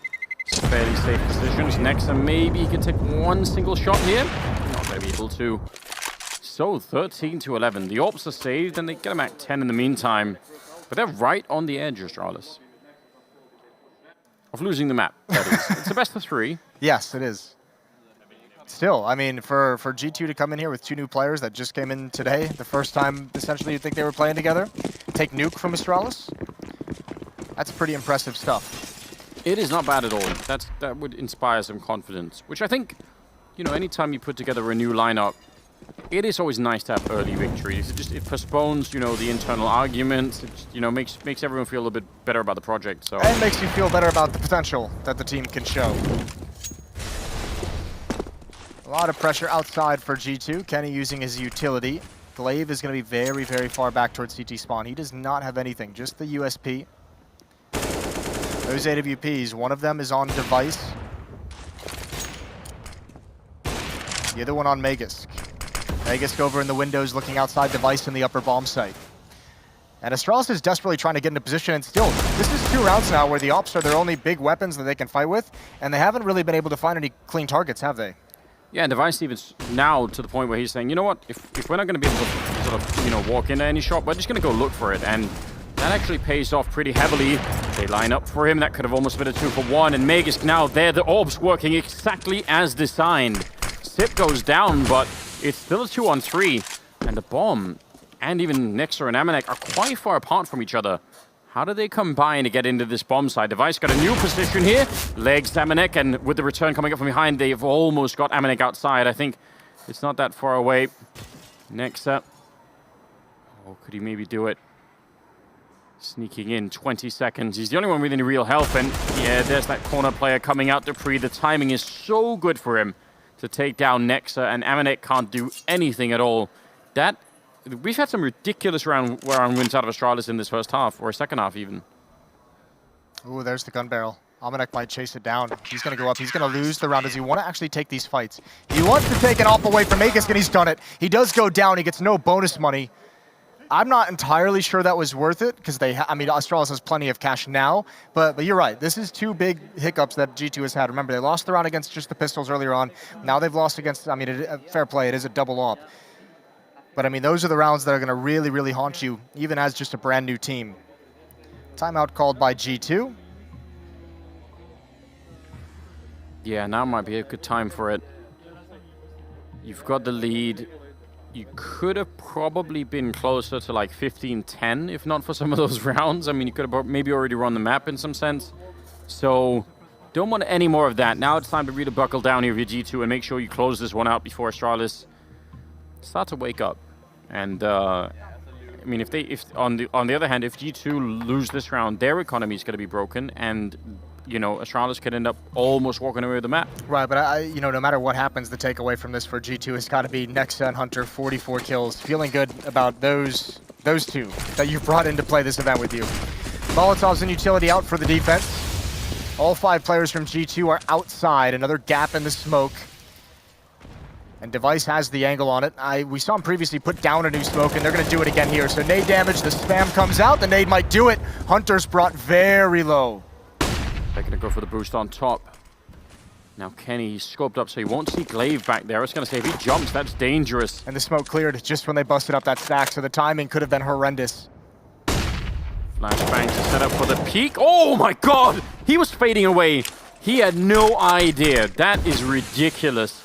fairly safe positions. Nexa, maybe he can take one single shot here. Not going to be able to. so, 13 to 11. The Ops are saved, and they get them at 10 in the meantime. But they're right on the edge, Astralis. Of losing the map, that is. It's a best of 3. Yes, it is. Still, I mean, for G2 to come in here with 2 new players that just came in today, the first time, essentially, you think they were playing together, take Nuke from Astralis, that's pretty impressive stuff. It is not bad at all. That would inspire some confidence, which I think, you know, anytime you put together a new lineup, it is always nice to have early victories. It postpones, you know, the internal arguments. It just, you know, makes everyone feel a little bit better about the project. So and makes you feel better about the potential that the team can show. A lot of pressure outside for G2. Kenny using his utility. Glaive is going to be very, very far back towards CT spawn. He does not have anything, just the USP. Those AWPs, one of them is on Device. The other one on Magisk. Magisk over in the windows looking outside Device in the upper bomb site. And Astralis is desperately trying to get into position, and still, this is 2 rounds now where the Ops are their only big weapons that they can fight with, and they haven't really been able to find any clean targets, have they? yeah, and Device even now to the point where he's saying, you know what, if we're not going to be able to sort of, you know, walk into any shop, we're just going to go look for it, and that actually pays off pretty heavily. They line up for him. That could have almost been a 2 for 1, and Magisk now there, the orbs working exactly as designed. Sip goes down, but it's still a 2-on-3, and the bomb and even Nexer and Amanek are quite far apart from each other. How do they combine to get into this bomb side? Device got a new position here, legs Amanek, and with the return coming up from behind, they've almost got Amanek outside. I think it's not that far away. Nexer, oh, could he maybe do it? Sneaking in, 20 seconds. He's the only one with any real health, and yeah, there's that corner player coming out, Dupree. The timing is so good for him to take down Nexer, and Amanek can't do anything at all. We've had some ridiculous round wins out of Astralis in this first half, or second half even. Ooh, there's the gun barrel. Amanek might chase it down. He's going to go up. He's going to lose the round. Does he want to actually take these fights? He wants to take it off away from Magisk, and he's done it. He does go down. He gets no bonus money. I'm not entirely sure that was worth it, because I mean, Astralis has plenty of cash now, but you're right. This is 2 big hiccups that G2 has had. Remember, they lost the round against just the Pistols earlier on. Now they've lost against, I mean, fair play, it is a double op. But I mean, those are the rounds that are going to really, really haunt you, even as just a brand new team. Timeout called by G2. Yeah, now might be a good time for it. You've got the lead. You could have probably been closer to like 15-10, if not for some of those rounds. I mean, you could have maybe already run the map in some sense. So don't want any more of that. Now it's time to really buckle down here with G2 and make sure you close this one out before Astralis start to wake up. And I mean, if on the other hand, if G2 lose this round, their economy is going to be broken, and you know, Astralis could end up almost walking away with the map. Right, but you know, no matter what happens, the takeaway from this for G2 has got to be Nexa and Hunter, 44 kills. Feeling good about those 2 that you've brought into play this event with you. Molotovs and utility out for the defense. All 5 players from G2 are outside. Another gap in the smoke. And Device has the angle on it. We saw him previously put down a new smoke, and they're going to do it again here. So nade damage, the spam comes out, the nade might do it. Hunter's brought very low. They're going to go for the boost on top. Now Kenny, he's scoped up, so he won't see Glaive back there. I was going to say, if he jumps, that's dangerous. And the smoke cleared just when they busted up that stack, so the timing could have been horrendous. Flashbang to set up for the peak. Oh my god! He was fading away. He had no idea. That is ridiculous.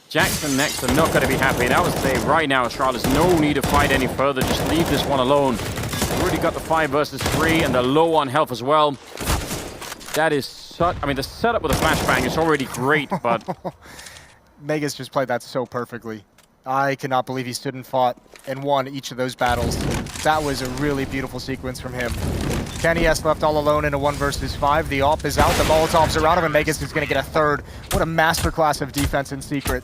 Jackson next are not going to be happy. And I would say right now, Astralis, no need to fight any further. Just leave this one alone. Already got the 5 versus 3, and they're low on health as well. That is such... I mean, the setup with the flashbang is already great, but... Megas just played that so perfectly. I cannot believe he stood and fought and won each of those battles. That was a really beautiful sequence from him. Kenny S left all alone in a 1 versus 5. The AWP is out, the Molotovs around him, and Megas is going to get a 3rd. What a masterclass of defense in secret.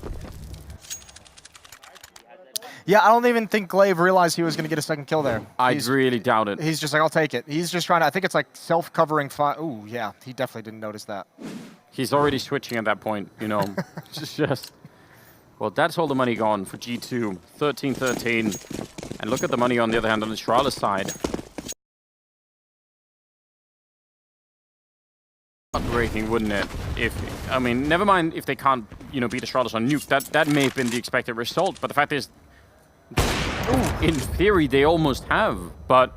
Yeah, I don't even think Glaive realized he was going to get a 2nd kill there. I really doubt it. He's just like, I'll take it. He's just trying to, I think it's like self-covering fire. Ooh, yeah, he definitely didn't notice that. He's already switching at that point, you know. just... Well, that's all the money gone for G2. 13-13. And look at the money on the other hand on the Astralis side. Heartbreaking, wouldn't it? I mean, never mind if they can't, you know, beat Astralis on Nuke. That may have been the expected result. But the fact is, in theory, they almost have, but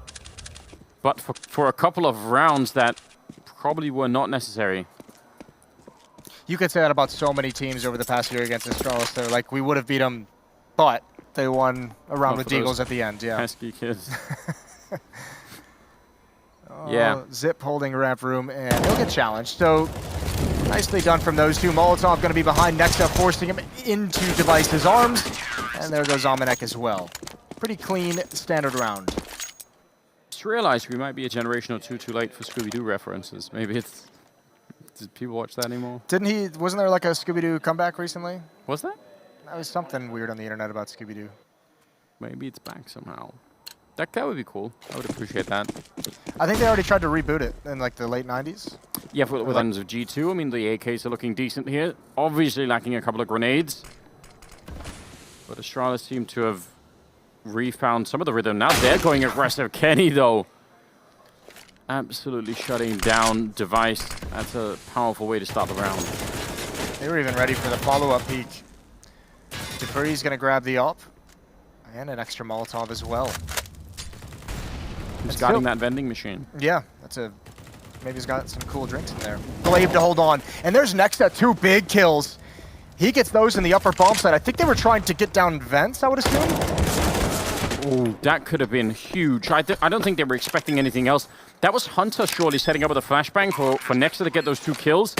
for a couple of rounds that probably were not necessary. You could say that about so many teams over the past year against Astralis. They're like, we would have beat them, but they won a round with Deagles at the end. Yeah. Pesky kids. Yeah. Zip holding ramp room, and he'll get challenged. So nicely done from those two. Molotov going to be behind next up, forcing him into Device's arms. And there goes Almanac as well. Pretty clean standard round. Just realized we might be a generation or two too late for Scooby-Doo references. Maybe it's... Did people watch that anymore? Wasn't there like a Scooby-Doo comeback recently? Was that? That was something weird on the internet about Scooby-Doo. Maybe it's back somehow. That would be cool. I would appreciate that. I think they already tried to reboot it in like the late 90s. Yeah, with ends of G2. I mean, the AKs are looking decent here. Obviously lacking a couple of grenades. But Astralis seem to have refound some of the rhythm. Now they're going aggressive. Kenny, though, absolutely shutting down Device. That's a powerful way to start the round. They were even ready for the follow-up peek. Dupree's going to grab the op. And an extra Molotov as well. He's guarding that vending machine. Yeah, maybe he's got some cool drinks in there. Glaive to hold on. And there's next at 2 big kills. He gets those in the upper bomb side. I think they were trying to get down vents, I would assume. Oh, that could have been huge. I don't think they were expecting anything else. That was Hunter surely setting up with a flashbang for Nexa to get those 2 kills.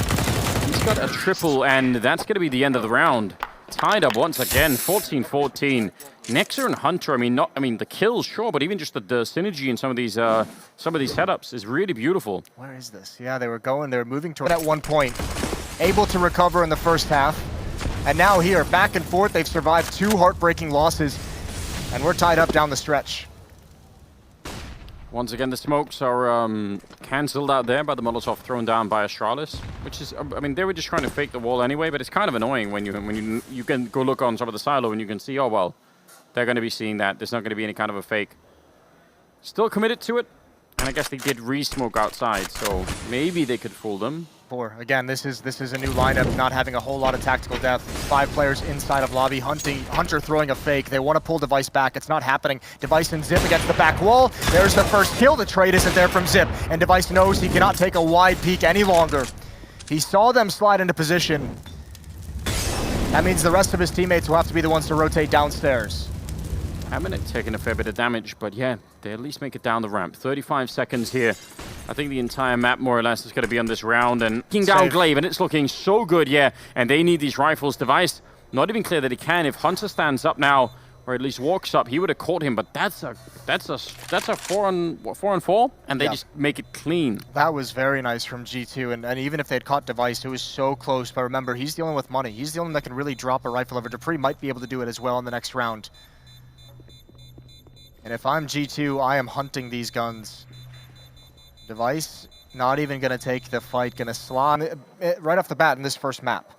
He's got a triple, and that's going to be the end of the round. Tied up once again, 14-14. Nexa and Hunter, I mean, the kills, sure, but even just the synergy in some of these setups is really beautiful. Where is this? Yeah, they were moving toward at one point. Able to recover in the first half. And now here, back and forth, they've survived 2 heartbreaking losses. And we're tied up down the stretch. Once again, the smokes are cancelled out there by the Molotov thrown down by Astralis, which is, I mean, they were just trying to fake the wall anyway, but it's kind of annoying when you can go look on some of the silo and you can see, oh, well, they're going to be seeing that. There's not going to be any kind of a fake. Still committed to it, and I guess they did re-smoke outside, so maybe they could fool them. Again, this is a new lineup, not having a whole lot of tactical depth. 5 players inside of lobby, Hunter throwing a fake. They want to pull Device back. It's not happening. Device and Zip against the back wall. There's the first kill. The trade isn't there from Zip, and Device knows he cannot take a wide peek any longer. He saw them slide into position. That means the rest of his teammates will have to be the ones to rotate downstairs. Almanac taking a fair bit of damage, but yeah, they at least make it down the ramp. 35 seconds here. I think the entire map, more or less, is going to be on this round. And looking down Glaive, and it's looking so good, yeah. And they need these rifles. Device, not even clear that he can. If Hunter stands up now, or at least walks up, he would have caught him. But that's a 4-on-4, and they just make it clean. That was very nice from G2. And even if they had caught Device, it was so close. But remember, he's the only one with money. He's the only one that can really drop a rifle over. Dupree might be able to do it as well in the next round. And if I'm G2, I am hunting these guns. Device, not even going to take the fight, going to slide right off the bat in this first map.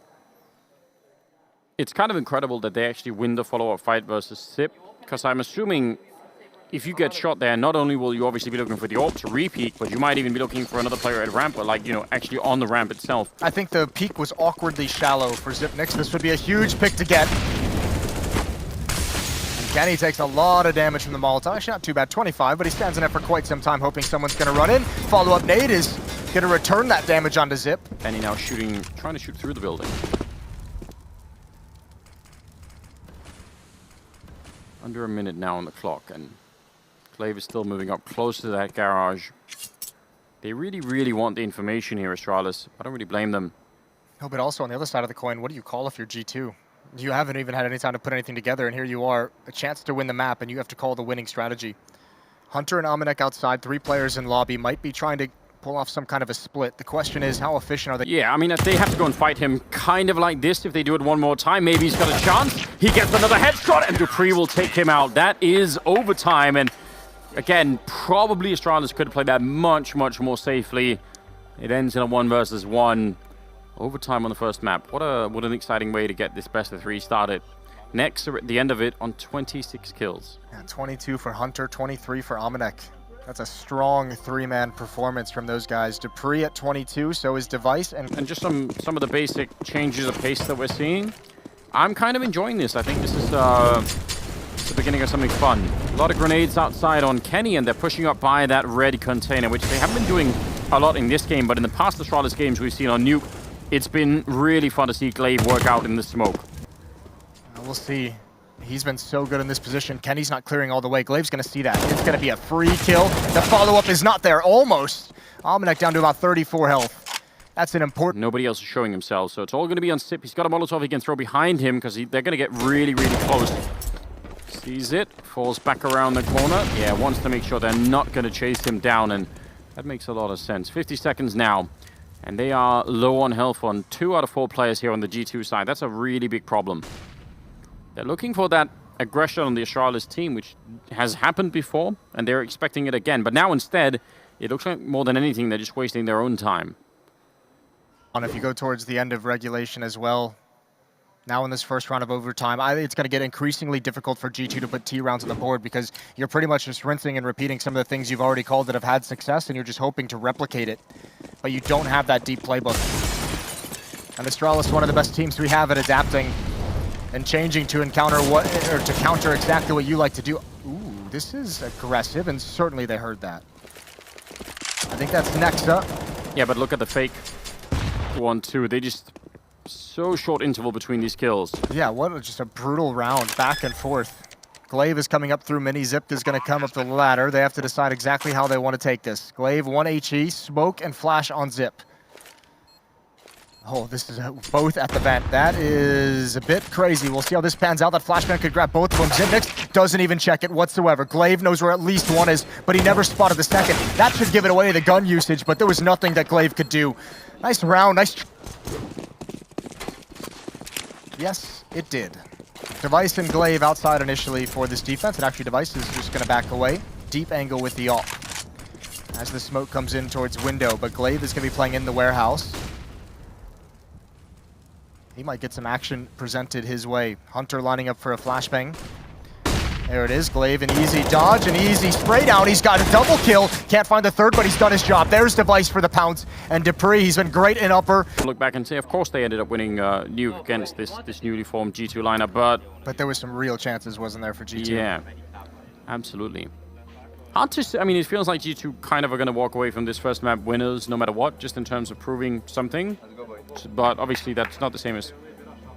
It's kind of incredible that they actually win the follow-up fight versus Zip, because I'm assuming if you get shot there, not only will you obviously be looking for the AWP to re-peek, but you might even be looking for another player at ramp, or like, you know, actually on the ramp itself. I think the peak was awkwardly shallow for Zipnix. This would be a huge pick to get. Kenny takes a lot of damage from the Molotov. Actually, not too bad, 25, but he stands in it for quite some time, hoping someone's going to run in. Follow-up nade is going to return that damage onto Zip. Kenny now trying to shoot through the building. Under a minute now on the clock, and Glaive is still moving up close to that garage. They really, really want the information here, Astralis. I don't really blame them. No, but also on the other side of the coin, what do you call if you're G2? You haven't even had any time to put anything together, and here you are, a chance to win the map, and you have to call the winning strategy. Hunter and Almanac outside, 3 players in lobby, might be trying to pull off some kind of a split. The question is, how efficient are they? Yeah, I mean, if they have to go and fight him kind of like this, if they do it one more time, maybe he's got a chance. He gets another headshot, and Dupree will take him out. That is overtime, and again, probably Astralis could have played that much, much more safely. It ends in a 1 versus 1. Overtime on the first map. What an exciting way to get this best of 3 started. Next, at the end of it, on 26 kills. Yeah, 22 for Hunter, 23 for Almanac. That's a strong 3-man performance from those guys. Dupree at 22, so is Device. And just some of the basic changes of pace that we're seeing. I'm kind of enjoying this. I think this is the beginning of something fun. A lot of grenades outside on Kenny, and they're pushing up by that red container, which they haven't been doing a lot in this game, but in the past Astralis games we've seen on Nuke, it's been really fun to see Glaive work out in the smoke. We'll see. He's been so good in this position. Kenny's not clearing all the way. Glaive's going to see that. It's going to be a free kill. The follow-up is not there. Almost. Almanac down to about 34 health. That's an important... Nobody else is showing himself, so it's all going to be on Sip. He's got a Molotov he can throw behind him because they're going to get really, really close. Sees it, falls back around the corner. Yeah, wants to make sure they're not going to chase him down, and that makes a lot of sense. 50 seconds now, and they are low on health on 2 out of 4 players here on the G2 side. That's a really big problem. They're looking for that aggression on the Astralis team, which has happened before, and they're expecting it again. But now instead, it looks like more than anything, they're just wasting their own time. And if you go towards the end of regulation as well, now in this first round of overtime, it's going to get increasingly difficult for G2 to put T rounds on the board because you're pretty much just rinsing and repeating some of the things you've already called that have had success, and you're just hoping to replicate it. But you don't have that deep playbook. And Astralis, one of the best teams we have at adapting and changing to encounter to counter exactly what you like to do. Ooh, this is aggressive, and certainly they heard that. I think that's Nexa. Yeah, but look at the fake 1-2. They just so short interval between these kills. Yeah, just a brutal round, back and forth. Glaive is coming up through mini. Zip is going to come up the ladder. They have to decide exactly how they want to take this. Glaive 1 HE, smoke and flash on Zip. Oh, this is both at the vent. That is a bit crazy. We'll see how this pans out. That flashbang could grab both of them. Zipnix doesn't even check it whatsoever. Glaive knows where at least one is, but he never spotted the second. That should give it away, the gun usage, but there was nothing that Glaive could do. Nice round, nice... Yes, it did. Device and Glaive outside initially for this defense, and actually Device is just going to back away. Deep angle with the AWP. As the smoke comes in towards window, but Glaive is going to be playing in the warehouse. He might get some action presented his way. Hunter lining up for a flashbang. There it is, Glaive, an easy dodge, an easy spray down. He's got a double kill. Can't find the third, but he's done his job. There's Device for the pounce. And Dupree, he's been great in upper. Look back and say, of course they ended up winning Nuke against this newly formed G2 lineup, but there was some real chances, wasn't there, for G2? Yeah, absolutely. Hard to, I mean, it feels like G2 kind of are going to walk away from this first map winners no matter what, just in terms of proving something. But obviously that's not the same as,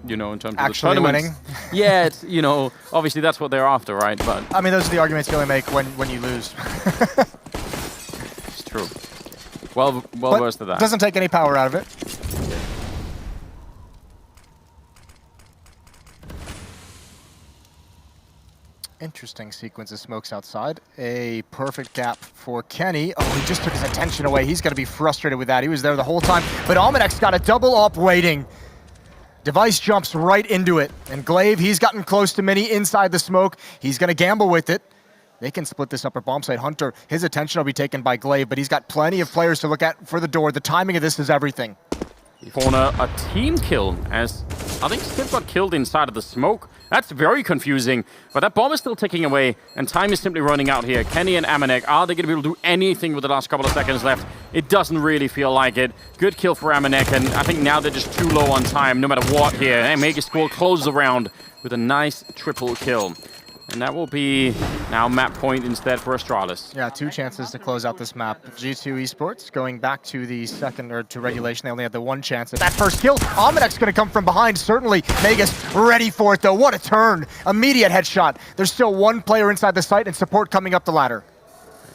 you know, in terms of actually the tournaments. Winning. Yeah, it's, you know, obviously that's what they're after, right? But I mean, those are the arguments you only make when you lose. It's true. Well versed to that. Doesn't take any power out of it. Interesting sequence of smokes outside. A perfect gap for Kenny. Oh, he just took his attention away. He's going to be frustrated with that. He was there the whole time. But Almanac's got a double up waiting. Device jumps right into it. And Glaive, he's gotten close to Mini inside the smoke. He's going to gamble with it. They can split this upper bomb site. Hunter, his attention will be taken by Glaive, but he's got plenty of players to look at for the door. The timing of this is everything. Corner, a team kill, as I think Skip got killed inside of the smoke. That's very confusing, but that bomb is still ticking away, and time is simply running out here. Kenny and Amanek, are they going to be able to do anything with the last couple of seconds left? It doesn't really feel like it. Good kill for Amanek, and I think now they're just too low on time, no matter what here. And Mega School closes the round with a nice triple kill. And that will be now map point instead for Astralis. Yeah, 2 chances to close out this map. G2 Esports going back to the second, or to regulation, they only had the 1 chance at that first kill. Amanek's going to come from behind, certainly. Vegas ready for it, though. What a turn. Immediate headshot. There's still 1 player inside the site and support coming up the ladder.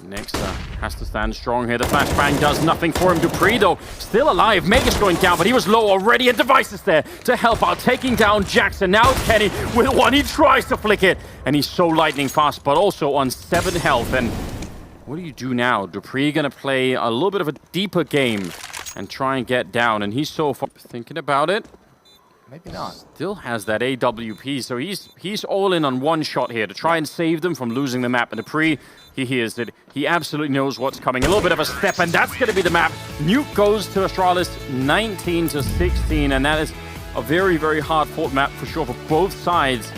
Next has to stand strong here. The flashbang does nothing for him. Dupree, though, still alive. Mega's going down, but he was low already, and Device is there to help out, taking down Jackson. Now Kenny with 1. He tries to flick it, and he's so lightning fast, but also on 7 health. And what do you do now? Dupree going to play a little bit of a deeper game and try and get down, and he's so far thinking about it. Maybe not. Still has that AWP, so he's all in on 1 shot here to try and save them from losing the map. And Dupree, he hears it. He absolutely knows what's coming. A little bit of a step, and that's going to be the map. Nuke goes to Astralis 19-16, and that is a very, very hard-fought map for sure for both sides.